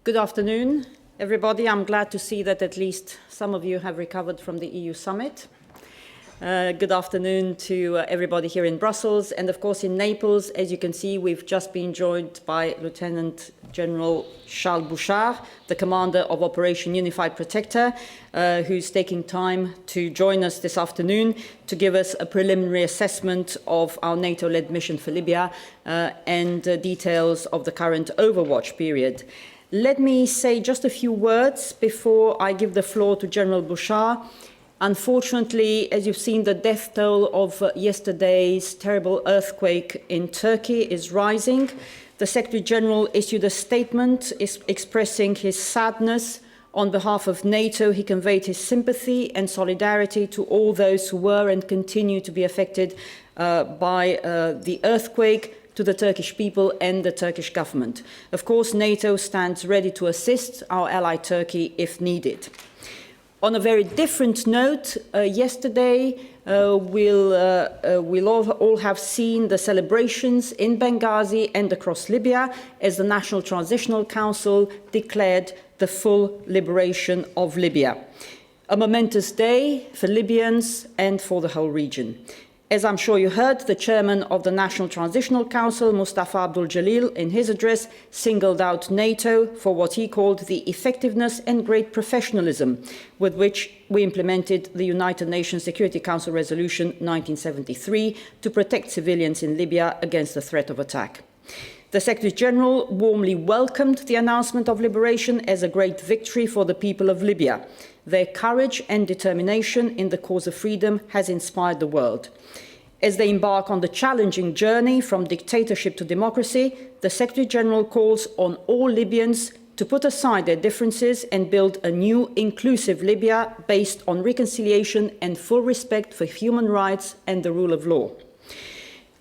Good afternoon, everybody. I'm glad to see that at least some of you have recovered from the EU summit. Good afternoon to everybody here in Brussels and, of course, in Naples. As you can see, we've just been joined by Lieutenant General Charles Bouchard, the commander of Operation Unified Protector, who's taking time to join us this afternoon to give us a preliminary assessment of our NATO-led mission for Libya and details of the current Overwatch period. Let me say just a few words before I give the floor to General Bouchard. Unfortunately, as you've seen, the death toll of yesterday's terrible earthquake in Turkey is rising. The Secretary General issued a statement expressing his sadness on behalf of NATO. He conveyed his sympathy and solidarity to all those who were and continue to be affected by the earthquake, to the Turkish people and the Turkish government. Of course, NATO stands ready to assist our ally Turkey if needed. On a very different note, yesterday we'll all have seen the celebrations in Benghazi and across Libya as the National Transitional Council declared the full liberation of Libya. A momentous day for Libyans and for the whole region. As I'm sure you heard, the chairman of the National Transitional Council, Mustafa Abdul Jalil, in his address, singled out NATO for what he called the effectiveness and great professionalism with which we implemented the United Nations Security Council Resolution 1973 to protect civilians in Libya against the threat of attack. The Secretary General warmly welcomed the announcement of liberation as a great victory for the people of Libya. Their courage and determination in the cause of freedom has inspired the world. As they embark on the challenging journey from dictatorship to democracy, the Secretary General calls on all Libyans to put aside their differences and build a new, inclusive Libya based on reconciliation and full respect for human rights and the rule of law.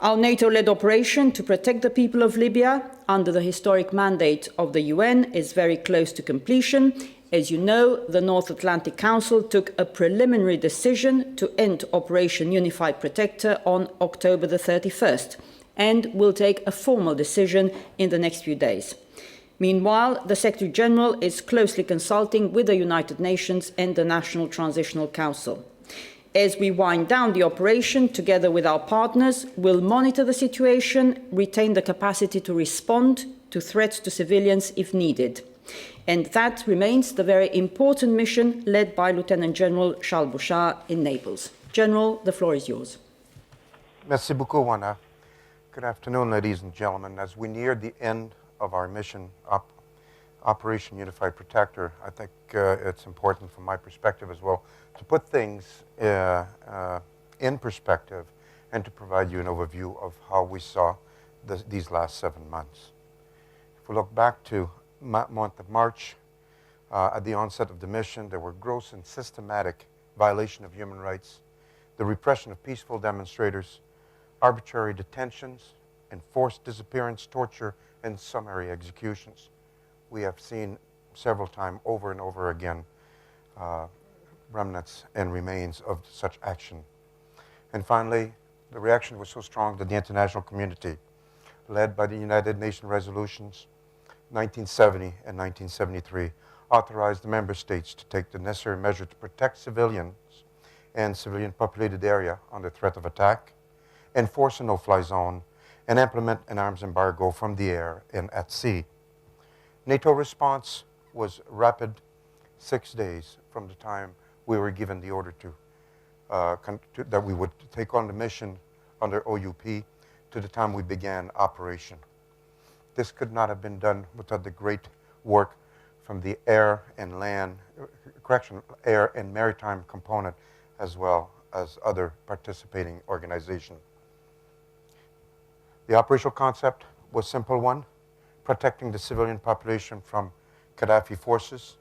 Our NATO-led operation to protect the people of Libya under the historic mandate of the UN is very close to completion. As you know, the North Atlantic Council took a preliminary decision to end Operation Unified Protector on October the 31st and will take a formal decision in the next few days. Meanwhile, the Secretary General is closely consulting with the United Nations and the National Transitional Council. As we wind down the operation, together with our partners, we'll monitor the situation, retain the capacity to respond to threats to civilians if needed. And that remains the very important mission led by Lieutenant General Charles Bouchard in Naples. General, the floor is yours. Merci beaucoup, Oana. Good afternoon, ladies and gentlemen. As we near the end of our mission, Operation Unified Protector, I think it's important from my perspective as well to put things in perspective and to provide you an overview of how we saw these last 7 months. If we look back to month of March, at the onset of the mission, there were gross and systematic violation of human rights, the repression of peaceful demonstrators, arbitrary detentions, enforced disappearance, torture, and summary executions. We have seen several times over and over again remnants and remains of such action. And finally, the reaction was so strong that the international community, led by the United Nations resolutions 1970 and 1973, authorized the member states to take the necessary measure to protect civilians and civilian populated area under threat of attack, enforce a no-fly zone, and implement an arms embargo from the air and at sea. NATO response was rapid, 6 days from the time we were given the order that we would take on the mission under OUP to the time we began operation. This could not have been done without the great work from the air and maritime component, as well as other participating organizations. The operational concept was a simple one: protecting the civilian population from Gaddafi forces,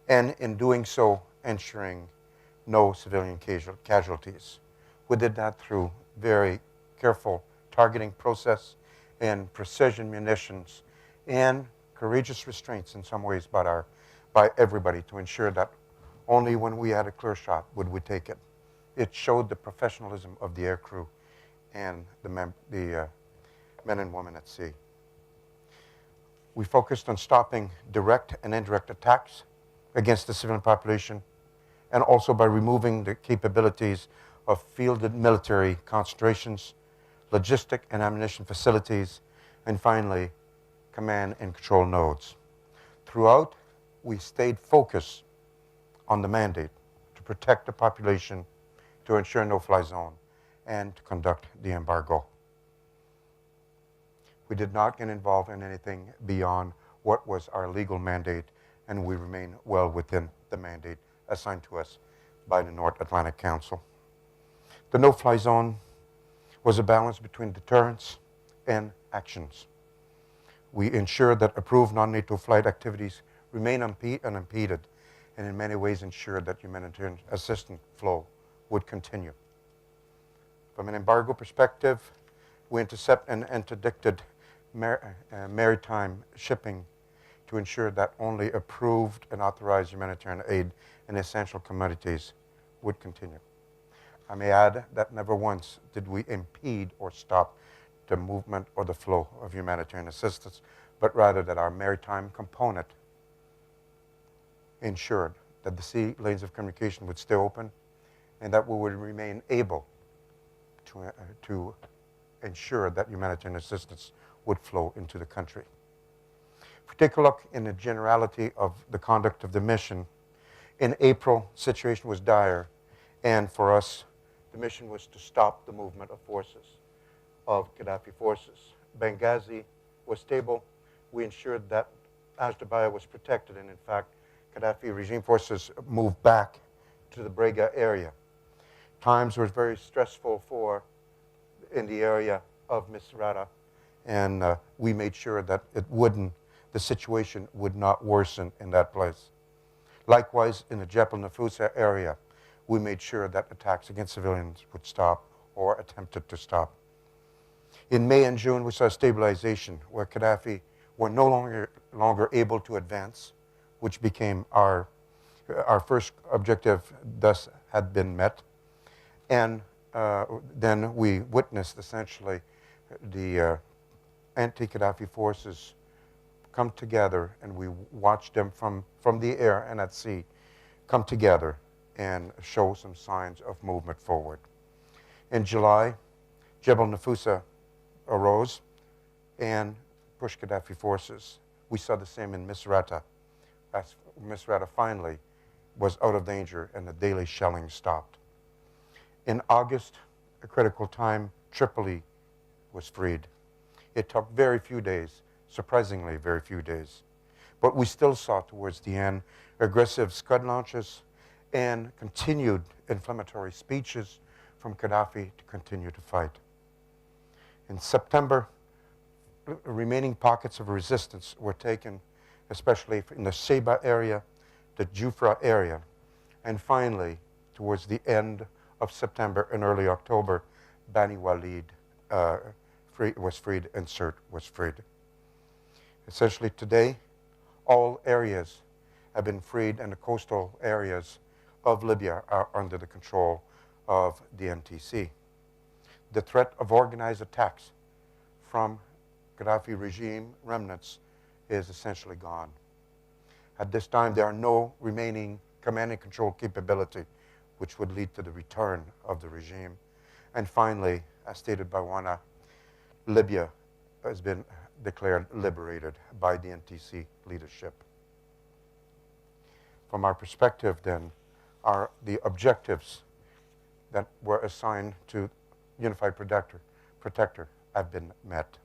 and in doing so, ensuring no civilian casualties. We did that through very careful targeting process and precision munitions and courageous restraints in some ways by everybody to ensure that only when we had a clear shot would we take it. It showed the professionalism of the aircrew and the men and women at sea. We focused on stopping direct and indirect attacks against the civilian population, and also by removing the capabilities of fielded military concentrations, logistic and ammunition facilities, and finally, command and control nodes. Throughout, we stayed focused on the mandate to protect the population, to ensure no-fly zone, and to conduct the embargo. We did not get involved in anything beyond what was our legal mandate, and we remain well within the mandate assigned to us by the North Atlantic Council. The no-fly zone was a balance between deterrence and actions. We ensured that approved non-NATO flight activities remain unimpeded, and in many ways ensured that humanitarian assistance flow would continue. From an embargo perspective, we intercept and interdicted maritime shipping to ensure that only approved and authorized humanitarian aid and essential commodities would continue. I may add that never once did we impede or stop the movement or the flow of humanitarian assistance, but rather that our maritime component ensured that the sea lanes of communication would stay open and that we would remain able to ensure that humanitarian assistance would flow into the country. If we take a look in the generality of the conduct of the mission, in April, the situation was dire, and for us, the mission was to stop the movement of forces, of Gaddafi forces. Benghazi was stable. We ensured that Ashdabaya was protected, and in fact, Gaddafi regime forces moved back to the Brega area. Times were very stressful in the area of Misrata, and we made sure that the situation would not worsen in that place. Likewise, in the Jebel Nafusa area, we made sure that attacks against civilians would stop or attempted to stop. In May and June, we saw stabilization where Gaddafi were no longer able to advance, which became our first objective, thus had been met. And then we witnessed essentially the anti-Gaddafi forces come together, and we watched them from the air and at sea come together and show some signs of movement forward. In July, Jebel Nafusa arose and pushed Gaddafi forces. We saw the same in Misrata, as Misrata finally was out of danger and the daily shelling stopped. In August, a critical time, Tripoli was freed. It took very few days, surprisingly very few days. But we still saw towards the end aggressive Scud launches and continued inflammatory speeches from Gaddafi to continue to fight. In September, remaining pockets of resistance were taken, especially in the Sheba area, the Jufra area, and finally, towards the end of September and early October, Bani Walid was freed and Sirte was freed. Essentially today, all areas have been freed, and the coastal areas of Libya are under the control of the NTC. The threat of organized attacks from Gaddafi regime remnants is essentially gone. At this time, there are no remaining command and control capability which would lead to the return of the regime. And finally, as stated by Oana, Libya has been declared liberated by the NTC leadership. From our perspective, then, are the objectives that were assigned to Unified Protector have been met.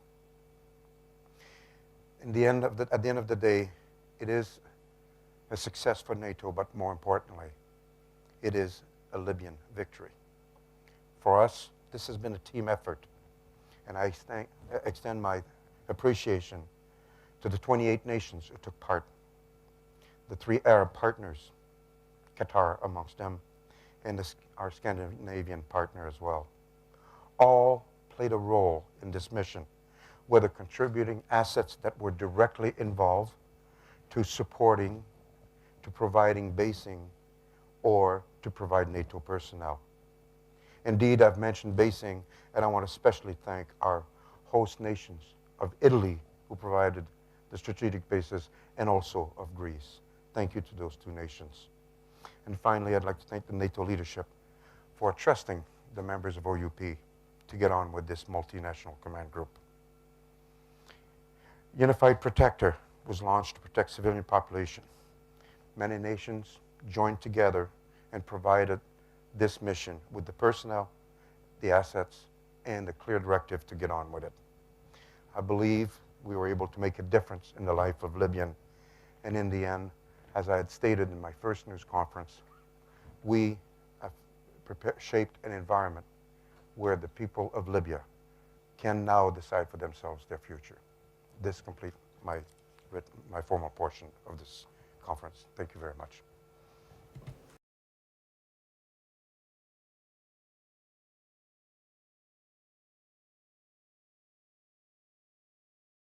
At the end of the day, it is a success for NATO, but more importantly, it is a Libyan victory. For us, this has been a team effort, and I extend my appreciation to the 28 nations who took part, the 3 Arab partners, Qatar amongst them, and our Scandinavian partner as well. All played a role in this mission, whether contributing assets that were directly involved to supporting, to providing basing, or to provide NATO personnel. Indeed, I've mentioned basing, and I want to especially thank our host nations of Italy, who provided the strategic basis, and also of Greece. Thank you to those two nations. And finally, I'd like to thank the NATO leadership for trusting the members of OUP to get on with this multinational command group. Unified Protector was launched to protect civilian population. Many nations joined together and provided this mission with the personnel, the assets, and the clear directive to get on with it. I believe we were able to make a difference in the life of Libyan, and in the end, as I had stated in my first news conference, we have shaped an environment where the people of Libya can now decide for themselves their future. This completes my formal portion of this conference. Thank you very much.